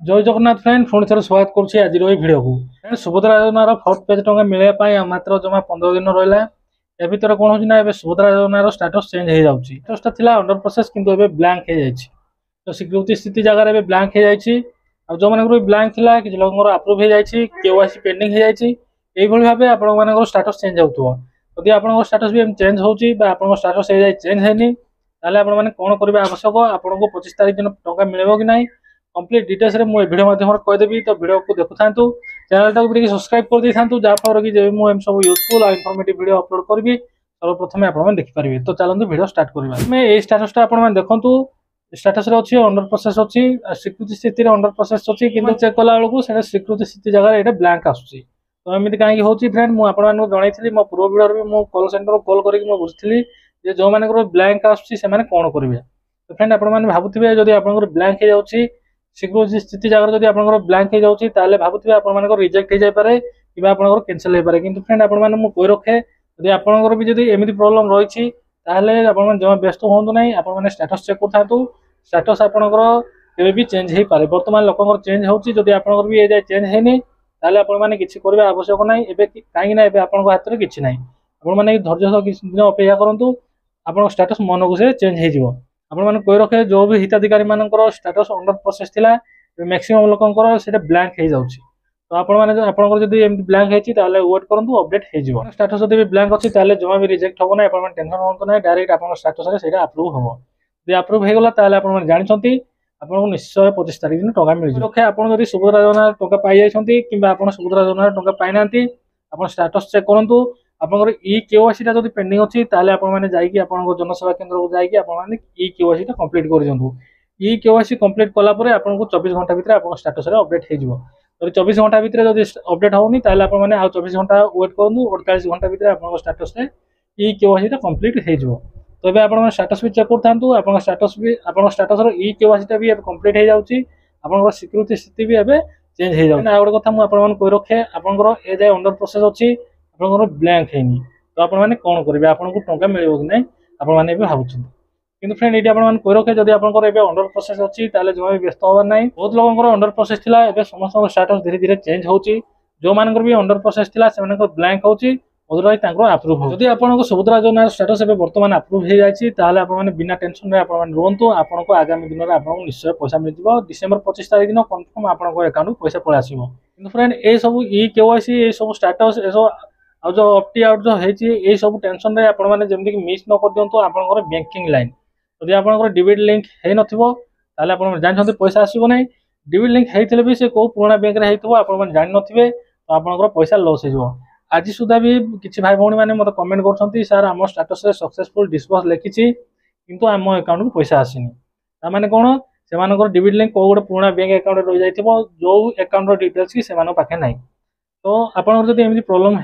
जय जगन्नाथ फ्रेंड पुणी थे स्वागत करुँच आज भिडियो को फ्रेंड सुभद्रा योजनार फोर्थ पेज टंका मिलने मात्र जमा 15 दिन रहा ए भर कौन हो सुभद्रा योजनार स्टाटस चेंज हो जाऊँगी स्टाटसटा था अंडर प्रोसेस किंतु एबे ब्लैंक हो जाए तो स्वीकृति स्थिति जगह ब्लैंक हो जाए जो मैंने ब्लैंक था कि लोक आप्रुव हो जाए केवाईसी पेंडिंग हो जाए भाव आप स्टाटस चेंज हो जदि आप स्टाटस भी चेंज हो स्टाटस चेंज है आपने कौन करने आवश्यक आपको 25 तारीख दिन टंका मिले कि ना कंप्लीट डिटेल्स रे मु वीडियो माध्यम कहीदेवी तो वीडियो को देखु था चैनल टाक भी सब्सक्राइब कर दी था जहाँफल कि जब मुझे सब यूजफुल और इनफॉर्मेटिव वीडियो अपलोड करी सर्वप्रथम आपने देखिपारे तो चलते वीडियो स्टार्ट करवा ये स्टाटसटा आप देखु स्टाटस अच्छी अंडर प्रोसेस अच्छी स्वीकृति स्थिति अंडर प्रोसेस अच्छी कि चेक कला बेलू से स्वीकृति स्थिति जगह ये ब्लैंक आसूसी तो एमती कहीं होची फ्रेंड मुझे जनई मो पूर्व वीडियो भी मो कॉल सेंटर कॉल करके बुझी जो मैंने ब्लैंक आसूसी से कौन करेंगे तो फ्रेंड आपने भावुवे जब आप ब्लैंक हो जाए स्वीकृति स्थिति जगह जब आप ब्लैंक हो जाए भावुवे आप रिजेक्ट हो जाए कि कैंसल हो पाए कि फ्रेंड आपको कही रखे जब आपंकर भी जब एमती प्रोब्लेम रही आप जमा व्यस्त हूँ ना आपने स्टाटस चेक करूँ स्टाटस आपंकर भी चेंज हो पाए बर्तमान लोक चेंज होती आप भी ये चेंज है आपने किसी करने आवश्यक ना कहीं आप हाथ में किसी ना आपने धैर्य सह किसी दिन अपेक्षा करूँ आप स्टाटस मन को से चेंज हो आपने कही रखे जो भी हिताधिकारी मानकर स्टाटस अंडर प्रोसेस थिला मैक्सिमम लोकंकर से ब्लैंक हो जाउछि तो आपन जब एमती ब्लैंक होती वेट करूँ अपडेट हो स्टाटस जब भी ब्लैंक अच्छी जमा भी रिजेक्ट हम ना आप टेंशन हूँ ना डायरेक्ट आप स्टाटस से आप्रुव हम जब आप्रुव होगला आप जानते आपको निश्चय 25 तारीख दिन टंका मिल रखे आप सुभद्रा योजना टंका पाई जाइए कि सुभद्रा योजना टंका पाई ना आप स्टाटस चेक करूँ आपंकर इ केवाईसी जब पेंडिंग अच्छी आपने जनसेवा केन्द्र को जाकि इ केवाईसी कंप्लीट कर दिंतु इ केवाईसी कंप्लीट कलापर आपको 24 घंटा भितर आप स्टाटस अपडेट हो 24 घंटा भितर जब अपडेट होनी आपने आउ 24 घंटा वेट करूँ 48 घंटा भितर आप स्टाटस इ केवाईसी कंप्लीट हो तो ये आप स्टाटस भी चेक करूँ स्टाटस भी आप स्टाटस इ केवाईसी भी कंप्लीट हो जाऊँगी आप सिक्योरिटी स्थिति भी एवं चेंज हो जाए गोटे कथा मुझे कही रखे आपंकर ए जाए अंडर प्रोसेस अच्छी आपंकर ब्लैंक है तो आपने कौन करेंगे आपको टंका मिले कि ना आपने भावुं कि फ्रेंड ये आपने कही रखे जब आप अंडर प्रोसेस अच्छी जमा भी व्यस्त हबार ना बहुत लोगों अंडर प्रोसेस था समस्त स्टाटस धीरे धीरे चेंज होची जो मान भी अंडर प्रोसेस था से ब्लैंक होची अदरवाइज आप्रुव हो जदि आपको सुभद्रा योजना स्टाटस बर्तमान आप्रुव हो जाए आपने बिना टेंशन रुहतु आपको आगामी दिन में आपको निश्चय पैसा मिल जाए डिसेम्बर 25 तारीख दिन कन्फर्म आपको अकाउंट पैसा पलि आसो कि फ्रेंड ये सब इ केवाईसी ये सब स्टाटस ये सब आ जो ऑप्ट आउट जो है सब टेंशन जमीक मिस न कर दिंतु आपंकर बैंकिंग लाइन जब आप डिबिट लिंक हो ना आप जानते पैसा आसो ना डिबिट लिंक होते भी से कौ पुराना बैंक में होता आप जान नथिबे तो आपंकर पैसा लॉस हो आज सुधा भी किसी भाई भौणी मैंने मतलब कमेंट कर सर आम स्टाटस सक्सेसफुल डिस्बर्स लिखी किंतु आम अकाउंट को पैसा आसनी ताने कौन से डिबिट लिंक कौ गोटे पुराना बैंक अकाउंट रही जाइए जो अकाउंट डिटेल्स कि से पाखे ना तो आपंकर जब एमती प्रोब्लेम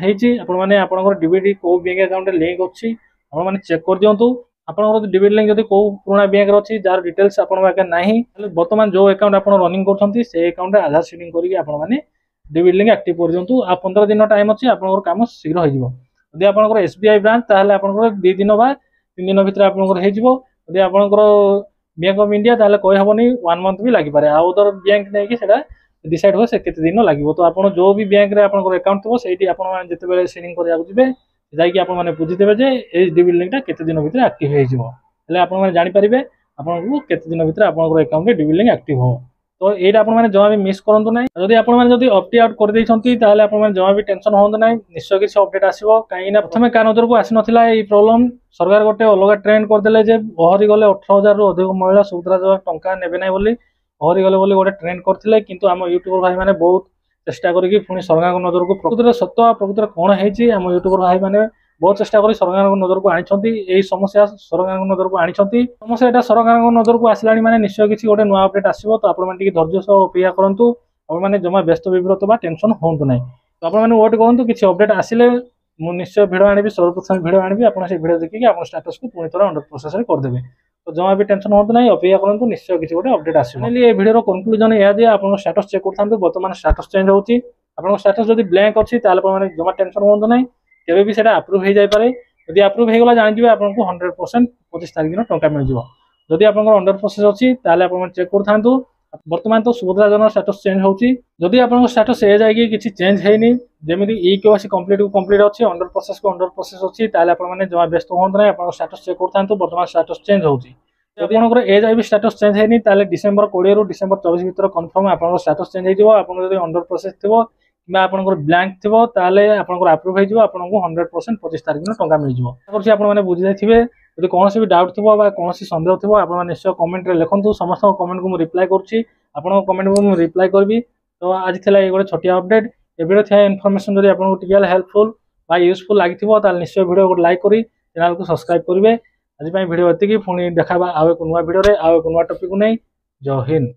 होने आपंकर डिबिट कौ बैंक अकाउंट लिंक अच्छी आपने चेक कर दिंतु आपंकर डिबिट लिंक जब कौ पुराना बैंक अच्छी जार डिटेल्स आपके ना बर्तमान जो अकाउंट आप रनिंग कर अकाउंट आधार सीडिंग करके डिबिट लिंक एक्टिव कर दिंतु आ 15 दिन टाइम अच्छी आपंकर काम शीघ्र हो आपंकर एसबीआई ब्रांच ताहले आपंकर 2 दिन बा 3 दिन भितर आपंकर हो जब आपंकर बैंक ऑफ इंडिया ताहले कहि हबनी 1 मंथ भी लागि पारे आ उधर बैंक नै कि सेटा डिसाइड हो से केते दिन लागिवो तो आपण जो भी बैंक रे आपंकर अकाउंट थबो सेठी आपण जते बेले सेविंग करिया जिबे जाइकि आपण माने बुझितेबे जे ए डिबिट लिंक ता केते दिन भितर एक्टिव हो जिवो हेले आपण माने जानि परिबे आपनको केते दिन भितर आपंकर अकाउंट रे डिबिट लिंक एक्टिव हो तो ये जमा भी मिस करूँ ना जब आपट आउट कर जमा भी टेंशन हूँ ना निश्चय किसी अपडेट आसो कहीं प्रथम क्या नजर को आसी ना ये प्रोब्लेम सरकार गोटे अलग ट्रेंड करदे बहरी गले 18,000 रु अधिक महिला सुभद्रा टंका ने ना बहरी गले गोटे ट्रेंड करते कि आम यूट्यूबर भाई मैंने बहुत चेष्टा करी सरकार नजर को प्रकृत सत्य प्रकृत कौन है यूट्यूबर भाई मैंने बहुत चेष्टा कर सरकार नजर को आनी समस्या सरकार नजर को आनी समस्या यहाँ सरकार नजर को आसला माने निश्चय किसी गोटे नुआ अपडेट आसो तो आपने धैर्य सह अपेक्षा करूँ आपने जमा व्यस्त विव्रत बा टेंशन हूँ ना तो आपने वेट करूँ किसी अपडेट आसिले मुझे निश्चय भिड आनी सर्वप्रथम भिड आनी आप भिड देखिए आप स्टाटस को पुणी थोड़ा अंडर प्रोसेस करदे तो जमा भी टेंशन हूँ ना अपेक्षा करूँ निश्चय किसी गोटे अपडेट आसो ये भिडियो कनक्लूजन यह आप स्टाटस चेक करूँ बर्तमान स्टाटस चेंज होती आप स्टाटस जब ब्लैंक अच्छी जमा टेंशन हूँ ना केवे भी सेटा आप्रुव हो जाए जब आप्रुव होगा जानिए आपको 100% 25 तारीख दिन टंका मिल जाए जदि आप अंडर प्रोसेस अच्छी आप चेक करूँ बर्तमान तो सुभद्रा योजना स्टेटस चेंज होची जदि आपन स्टेटस ए जाय कि किछि चेंज हेनी जेमिति ई केवासी कंप्लीट को कंप्लीट अछि अंडर प्रोसेस अछि ताले आपन माने जमा व्यस्त होंत नै आपन स्टेटस चेक करथांतु बर्तमान स्टेटस चेंज होची जदि आपन ए जाय भी स्टेटस चेंज हेनी ताले डिसेंबर 20 रु डिसेंबर 24 भीतर कंफर्म आपन स्टेटस चेंज हे जिवो आपन जदि अंडर प्रोसेस थिबो कि आपन ब्लैंक थिबो ताले आपन अप्रूव हे जिवो आपन 100% 25 तारिख न टंका मिल जिवो करछि आपन माने बुझि जायथिबे यदि कोनोसी भी डाउट थिबो बा कोनोसी संदेह थिबो आपन माने निश्चय कमेंट रे लिखंतु समस्त कमेंट को मु रिप्लाई करछि आपन कमेंट को मु रिप्लाई करबी तो आज थिला ए गोटे छोटिया अपडेट ए वीडियो थिया इन्फॉर्मेशन जदि आपन टिकल हेल्पफुल बा यूजफुल लागिथिबो ताले निश्चय वीडियो को लाइक करी चैनल को सब्सक्राइब करिवे आज वीडियो एति पुणी देखा आउ एक नुआ वीडियो रे आउ एक नुआ टॉपिक को नहीं जय हिंद।